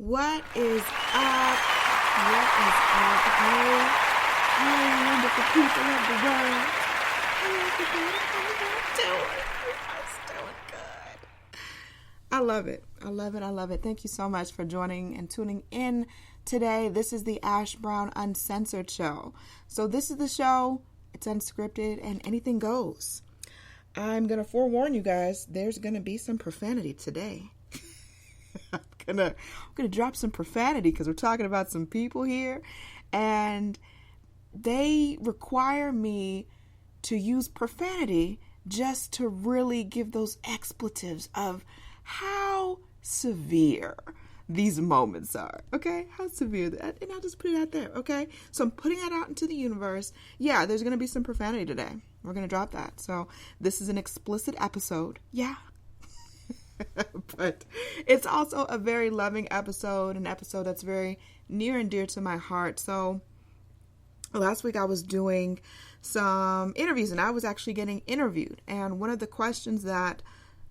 What is up? What is up? Hey, wonderful people of the world. Hey, everybody. How you doing? You guys doing good? I love it. I love it. I love it. Thank you so much for joining and tuning in today. This is the Ash Brown Uncensored Show. So this is the show. It's unscripted and anything goes. I'm going to forewarn you guys, there's going to be some profanity today. I'm gonna drop some profanity because we're talking about some people here, and they require me to use profanity just to really give those expletives of how severe these moments are. Okay, how severe that, and I'll just put it out there. Okay, so I'm putting that out into the universe. Yeah, there's gonna be some profanity today. We're gonna drop that. So this is an explicit episode. Yeah. But it's also a very loving episode, an episode that's very near and dear to my heart. So last week I was doing some interviews and I was actually getting interviewed. And one of the questions that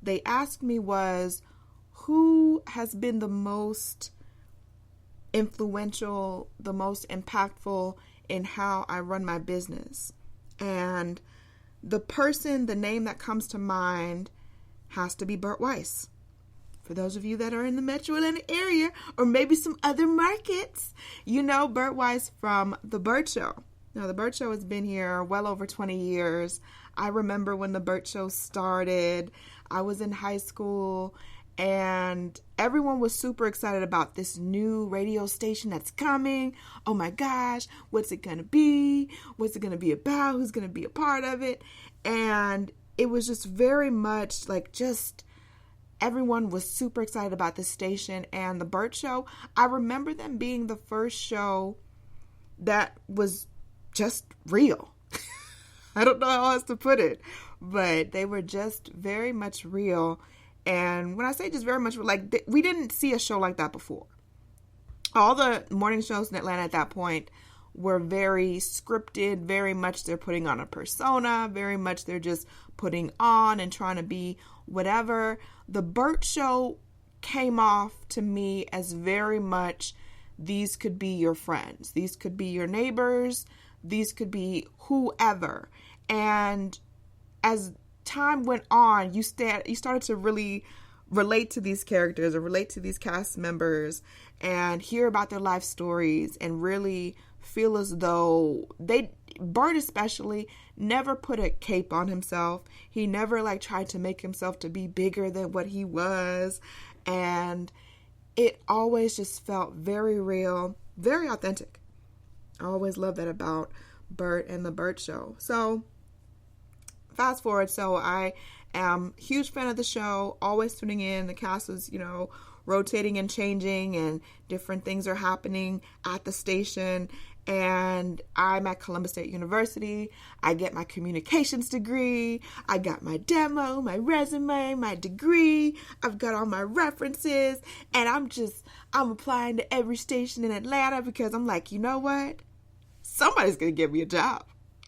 they asked me was, who has been the most influential, the most impactful in how I run my business? And the name that comes to mind has to be Bert Weiss. For those of you that are in the Metro Atlanta area or maybe some other markets, you know Bert Weiss from the Bert Show. Now, the Bert Show has been here well over 20 years. I remember when the Bert Show started. I was in high school and everyone was super excited about this new radio station that's coming. Oh my gosh, what's it going to be? What's it going to be about? Who's going to be a part of it? And it was just very much like everyone was super excited about this station and the Bert Show. I remember them being the first show that was just real. I don't know how else to put it, but they were just very much real. And when I say just very much, we didn't see a show like that before. All the morning shows in Atlanta at that point were very scripted, very much they're putting on a persona, very much they're just putting on and trying to be whatever. The Bert Show came off to me as very much, these could be your friends, these could be your neighbors, these could be whoever. And as time went on, you started to really relate to these characters or relate to these cast members and hear about their life stories and really feel as though Bert especially never put a cape on himself. He never tried to make himself to be bigger than what he was. And it always just felt very real, very authentic. I always love that about Bert and the Bert Show. So fast forward. So I am a huge fan of the show, always tuning in. The cast is, rotating and changing and different things are happening at the station. And I'm at Columbus State University. I get my communications degree. I got my demo, my resume, my degree. I've got all my references. And I'm applying to every station in Atlanta because I'm like, you know what? Somebody's going to give me a job.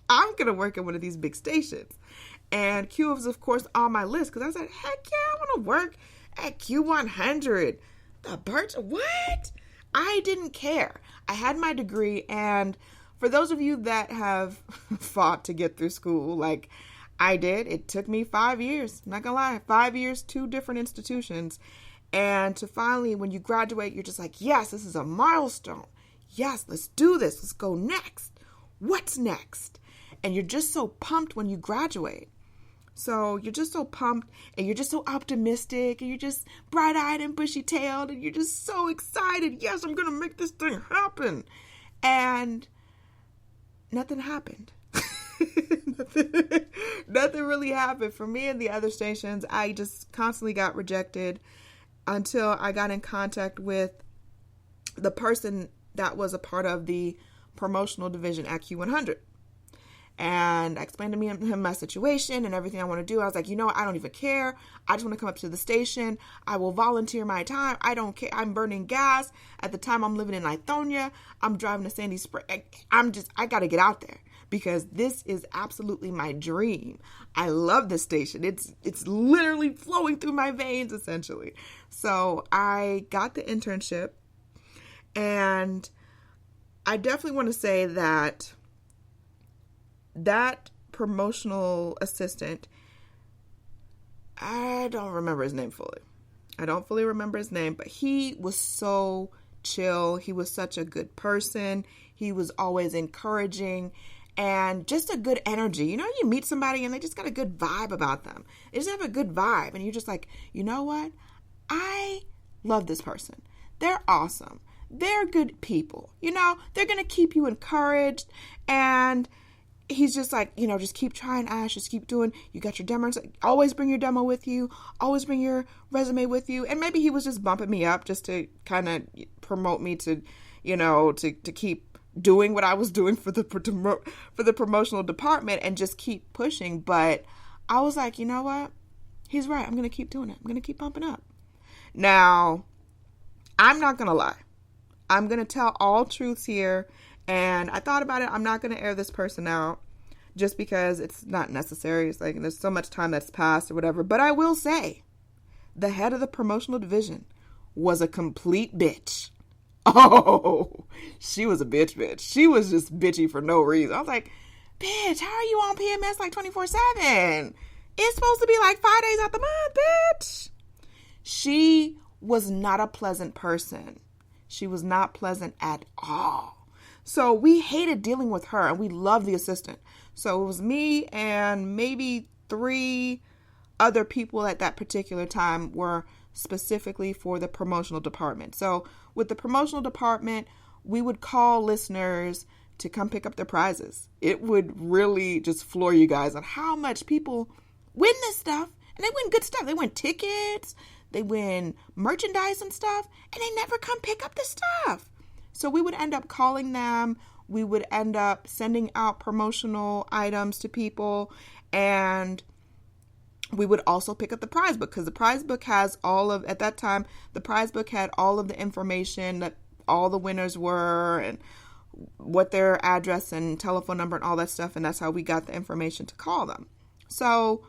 I'm going to work at one of these big stations. And Q was, of course, on my list because I said, heck yeah, I want to work at Q100. The Bert, what? I didn't care. I had my degree, and for those of you that have fought to get through school, like I did, it took me 5 years. I'm not gonna lie, 5 years, 2 different institutions, and to finally, when you graduate, you're just like, yes, this is a milestone. Yes, let's do this. Let's go next. What's next? And you're just so pumped when you graduate. So you're just so pumped and you're just so optimistic and you're just bright-eyed and bushy-tailed and you're just so excited. Yes, I'm going to make this thing happen. And nothing happened. Nothing really happened. For me and the other stations, I just constantly got rejected until I got in contact with the person that was a part of the promotional division at Q100. And I explained to him my situation and everything I want to do. I was like, I don't even care. I just want to come up to the station. I will volunteer my time. I don't care. I'm burning gas. At the time, I'm living in Lithonia. I'm driving to Sandy Spring. I got to get out there because this is absolutely my dream. I love this station. It's literally flowing through my veins, essentially. So I got the internship And I definitely want to say that promotional assistant, I don't remember his name fully. I don't fully remember his name, but he was so chill. He was such a good person. He was always encouraging and just a good energy. You know, you meet somebody and they just got a good vibe about them. They just have a good vibe. And you're just like, you know what? I love this person. They're awesome. They're good people. You know, they're going to keep you encouraged. And he's just like, you know, just keep trying, Ash. Just keep doing. You got your demos. Always bring your demo with you. Always bring your resume with you. And maybe he was just bumping me up just to kind of promote me to, you know, to keep doing what I was doing for the promotional department and just keep pushing. But I was like, you know what? He's right. I'm going to keep doing it. I'm going to keep bumping up. Now, I'm not going to lie. I'm going to tell all truths here. And I thought about it. I'm not going to air this person out just because it's not necessary. It's like there's so much time that's passed or whatever. But I will say the head of the promotional division was a complete bitch. Oh, she was a bitch. She was just bitchy for no reason. I was like, bitch, how are you on PMS like 24/7? It's supposed to be like 5 days out the month, bitch. She was not a pleasant person. She was not pleasant at all. So we hated dealing with her and we loved the assistant. So it was me and maybe 3 other people at that particular time were specifically for the promotional department. So with the promotional department, we would call listeners to come pick up their prizes. It would really just floor you guys on how much people win this stuff. And they win good stuff. They win tickets, they win merchandise and stuff, and they never come pick up the stuff. So we would end up calling them. We would end up sending out promotional items to people. And we would also pick up the prize book because the prize book has at that time, the prize book had all of the information that all the winners were and what their address and telephone number and all that stuff. And that's how we got the information to call them. So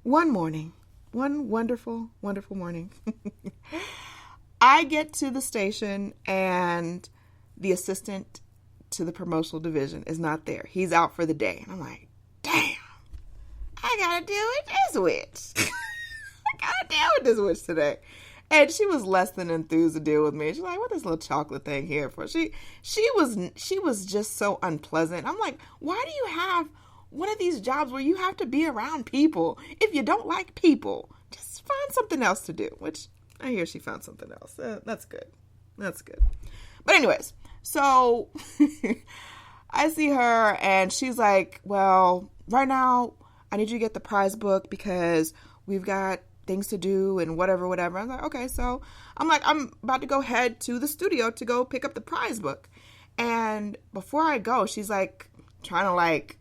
one morning, one wonderful, wonderful morning, I get to the station and the assistant to the promotional division is not there. He's out for the day. And I'm like, damn, I gotta deal with this witch. I gotta deal with this witch today. And she was less than enthused to deal with me. She's like, what is this little chocolate thing here for? She was just so unpleasant. I'm like, why do you have one of these jobs where you have to be around people? If you don't like people, just find something else to do, which I hear she found something else. That's good. That's good. But anyways, so I see her and she's like, well, right now I need you to get the prize book because we've got things to do and whatever. I was like, okay. So I'm about to go head to the studio to go pick up the prize book. And before I go, she's like trying to like,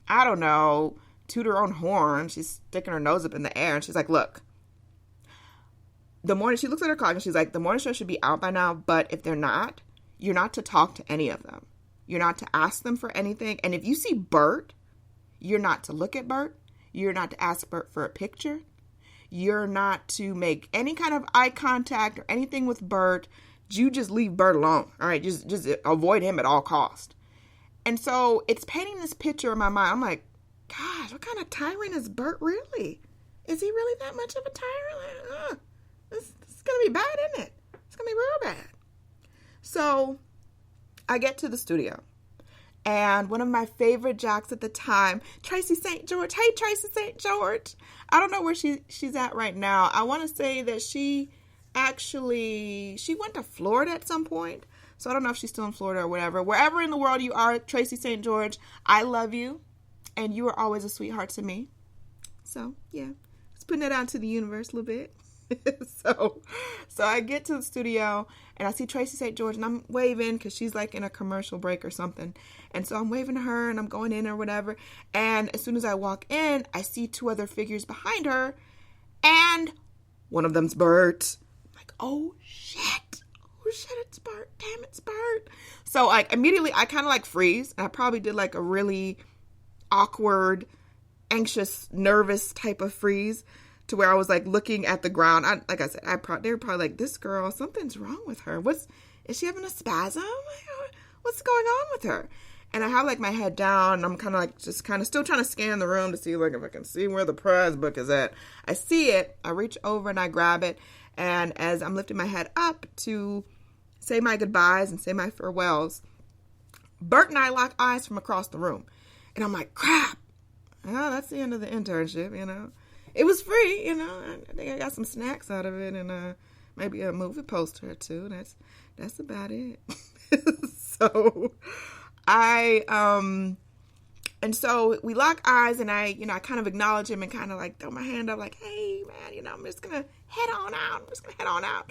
I don't know, toot her own horn. She's sticking her nose up in the air and she's like, look, she looks at her clock and she's like, the morning show should be out by now, but if they're not, you're not to talk to any of them. You're not to ask them for anything. And if you see Bert, you're not to look at Bert. You're not to ask Bert for a picture. You're not to make any kind of eye contact or anything with Bert. You just leave Bert alone. All right, just avoid him at all cost. And so it's painting this picture in my mind. I'm like, gosh, what kind of tyrant is Bert really? Is he really that much of a tyrant? This is going to be bad, isn't it? It's going to be real bad. So I get to the studio. And one of my favorite jocks at the time, Tracy St. George. Hey, Tracy St. George. I don't know where she's at right now. I want to say that she went to Florida at some point. So I don't know if she's still in Florida or whatever. Wherever in the world you are, Tracy St. George, I love you. And you are always a sweetheart to me. So, yeah. Just putting that out to the universe a little bit. So I get to the studio and I see Tracy St. George and I'm waving because she's like in a commercial break or something. And so I'm waving to her and I'm going in or whatever. And as soon as I walk in, I see 2 other figures behind her and one of them's Bert. I'm like, oh shit, it's Bert. Damn, it's Bert. So like immediately I kind of like freeze. And I probably did like a really awkward, anxious, nervous type of freeze. To where I was like looking at the ground. Like I said, they were probably like, this girl, something's wrong with her. is she having a spasm? What's going on with her? And I have like my head down, and I'm kind of like just kind of still trying to scan the room to see like if I can see where the prize book is at. I see it. I reach over and I grab it. And as I'm lifting my head up to say my goodbyes and say my farewells, Bert and I lock eyes from across the room. And I'm like, crap. Oh, that's the end of the internship, you know. It was free, you know. I think I got some snacks out of it and maybe a movie poster or two. That's about it. So and so we lock eyes, and I kind of acknowledge him and kind of like throw my hand up like, hey, man, I'm just going to head on out.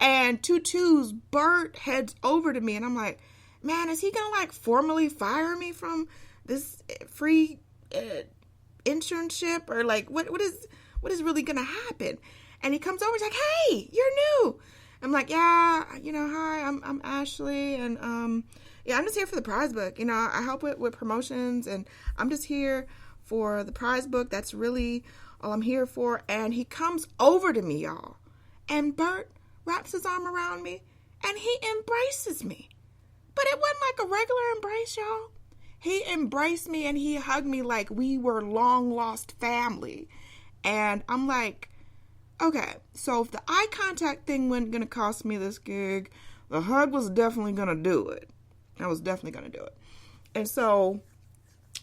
And two twos, Bert heads over to me, and I'm like, man, is he going to like formally fire me from this free internship, or like what is really going to happen? And he comes over, he's like, hey, you're new. I'm like, yeah, hi, I'm Ashley, and yeah, I'm just here for the prize book. I help with promotions, and I'm just here for the prize book. That's really all I'm here for. And he comes over to me, y'all, and Bert wraps his arm around me, and he embraces me. But it wasn't like a regular embrace, y'all. He embraced me, and he hugged me like we were long-lost family. And I'm like, okay, so if the eye contact thing wasn't going to cost me this gig, the hug was definitely going to do it. I was definitely going to do it. And so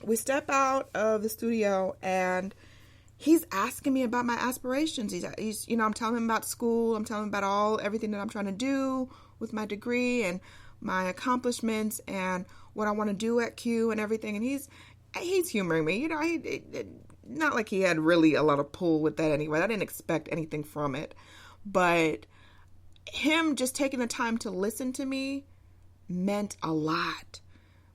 we step out of the studio, and he's asking me about my aspirations. He's I'm telling him about school. I'm telling him about everything that I'm trying to do with my degree and my accomplishments and what I want to do at Q and everything. And he's humoring me. Not like he had really a lot of pull with that anyway. I didn't expect anything from it. But him just taking the time to listen to me meant a lot.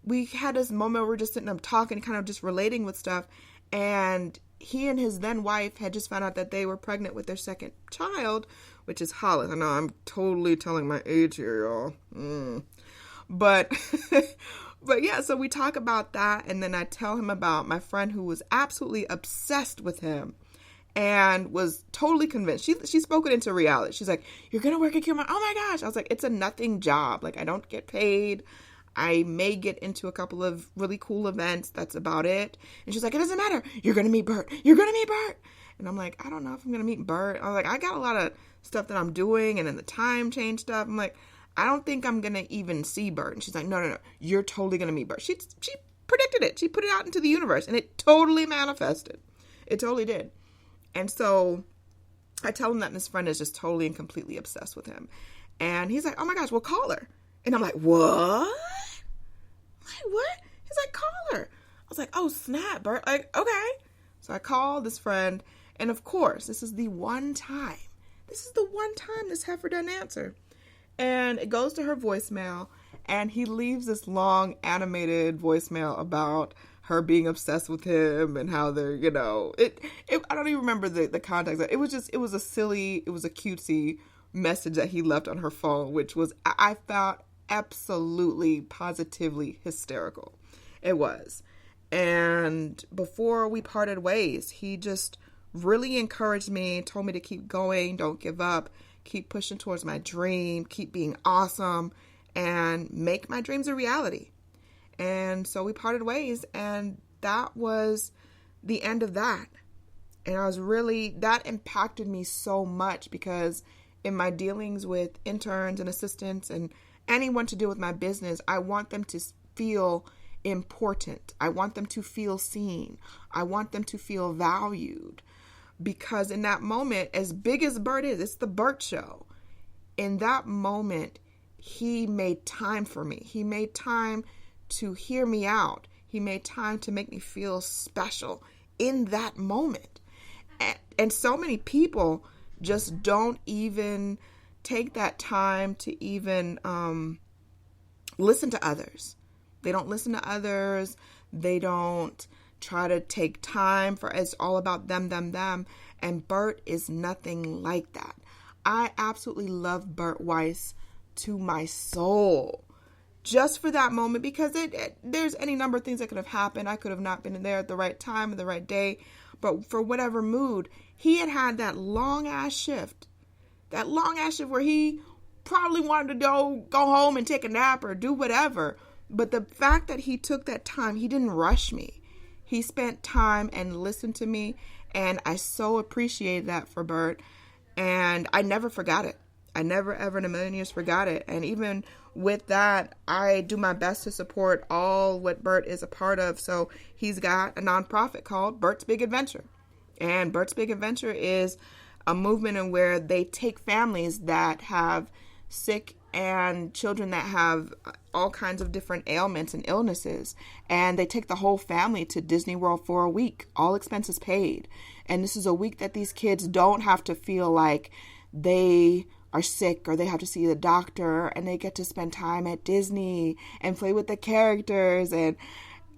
We had this moment where we're just sitting up talking, kind of just relating with stuff. And he and his then wife had just found out that they were pregnant with their second child, which is Hollis. I know I'm totally telling my age here, y'all. But yeah, so we talk about that, and then I tell him about my friend who was absolutely obsessed with him and was totally convinced. She spoke it into reality. She's like, you're going to work at Q? Oh my gosh. I was like, it's a nothing job. Like, I don't get paid. I may get into a couple of really cool events. That's about it. And she's like, it doesn't matter. You're going to meet Bert. You're going to meet Bert. And I'm like, I don't know if I'm going to meet Bert. I was like, I got a lot of stuff that I'm doing, and then the time change stuff. I'm like, I don't think I'm going to even see Bert. And she's like, no. You're totally going to meet Bert. She predicted it. She put it out into the universe, and it totally manifested. It totally did. And so I tell him that his friend is just totally and completely obsessed with him. And he's like, oh my gosh, well, call her. And I'm like, what? What? He's like, call her. I was like, oh, snap, Bert. Like, okay. So I called this friend. And of course, this is the one time this heifer doesn't answer. And it goes to her voicemail. And he leaves this long animated voicemail about her being obsessed with him and how they're, I don't even remember the context. It was a cutesy message that he left on her phone, which was, I found absolutely, positively hysterical. It was. And before we parted ways, he just really encouraged me, told me to keep going, don't give up, keep pushing towards my dream, keep being awesome, and make my dreams a reality. And so we parted ways, and that was the end of that. And that impacted me so much, because in my dealings with interns and assistants and anyone to do with my business, I want them to feel important. I want them to feel seen. I want them to feel valued. Because in that moment, as big as Bert is, it's the Bert Show. In that moment, he made time for me. He made time to hear me out. He made time to make me feel special in that moment. And so many people just don't even take that time to even listen to others. They don't listen to others. They don't try to take time for it's all about them. And Bert is nothing like that. I absolutely love Bert Weiss to my soul. Just for that moment, because there's any number of things that could have happened. I could have not been there at the right time or the right day. But for whatever mood, he had that long-ass shift. That long-ass shift where he probably wanted to go home and take a nap or do whatever. But the fact that he took that time, he didn't rush me. He spent time and listened to me. And I so appreciate that for Bert. And I never forgot it. I never, ever in a million years forgot it. And even with that, I do my best to support all what Bert is a part of. So he's got a nonprofit called Bert's Big Adventure. And Bert's Big Adventure is a movement in where they take families that have sick and children that have all kinds of different ailments and illnesses. And they take the whole family to Disney World for a week, all expenses paid. And this is a week that these kids don't have to feel like they are sick or they have to see the doctor, and they get to spend time at Disney and play with the characters and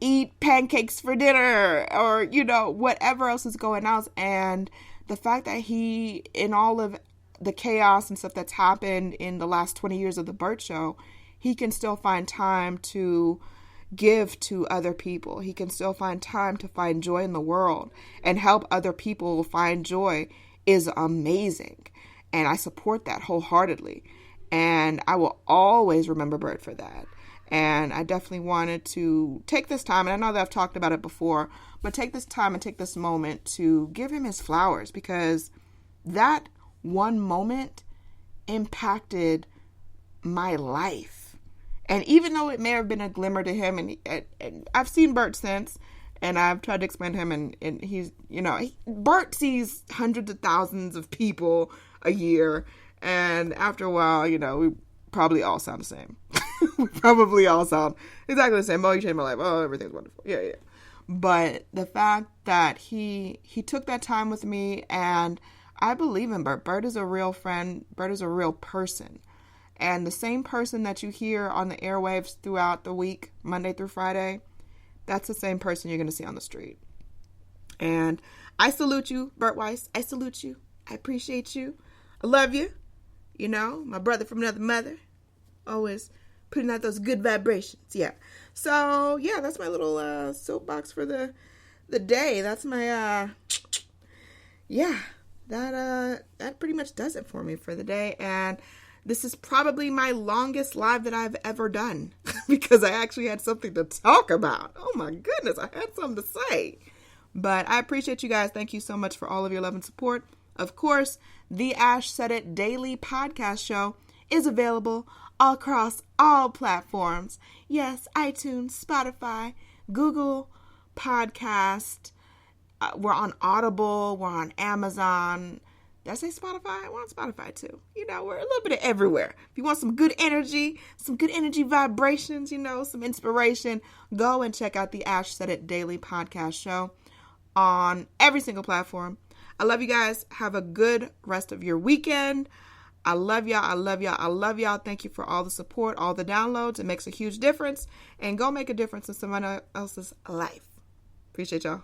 eat pancakes for dinner or, whatever else is going on. And the fact that he, in all of the chaos and stuff that's happened in the last 20 years of the Bert Show, he can still find time to give to other people. He can still find time to find joy in the world and help other people find joy is amazing. And I support that wholeheartedly. And I will always remember Bert for that. And I definitely wanted to take this time, and I know that I've talked about it before, but take this time and take this moment to give him his flowers, because that one moment impacted my life. And even though it may have been a glimmer to him, and I've seen Bert since, and I've tried to explain to him, and he's, Bert sees hundreds of thousands of people a year, and after a while, we probably all sound the same. We probably all sound exactly the same. Oh, you changed my life. Oh, everything's wonderful. Yeah. But the fact that he took that time with me, and I believe in Bert. Bert is a real friend. Bert is a real person. And the same person that you hear on the airwaves throughout the week, Monday through Friday, that's the same person you're going to see on the street. And I salute you, Bert Weiss. I salute you. I appreciate you. I love you. My brother from another mother. Always putting out those good vibrations. Yeah. So, yeah, that's my little soapbox for the day. That's my, that pretty much does it for me for the day. And this is probably my longest live that I've ever done because I actually had something to talk about. Oh, my goodness. I had something to say. But I appreciate you guys. Thank you so much for all of your love and support. Of course, the Ash Said It Daily podcast show is available across all platforms. Yes, iTunes, Spotify, Google Podcast. We're on Audible. We're on Amazon. Did I say Spotify? We're on Spotify too. We're a little bit of everywhere. If you want some good energy vibrations, some inspiration, go and check out the Ash Said It Daily podcast show on every single platform. I love you guys. Have a good rest of your weekend. I love y'all. I love y'all. I love y'all. Thank you for all the support, all the downloads. It makes a huge difference. And go make a difference in someone else's life. Appreciate y'all.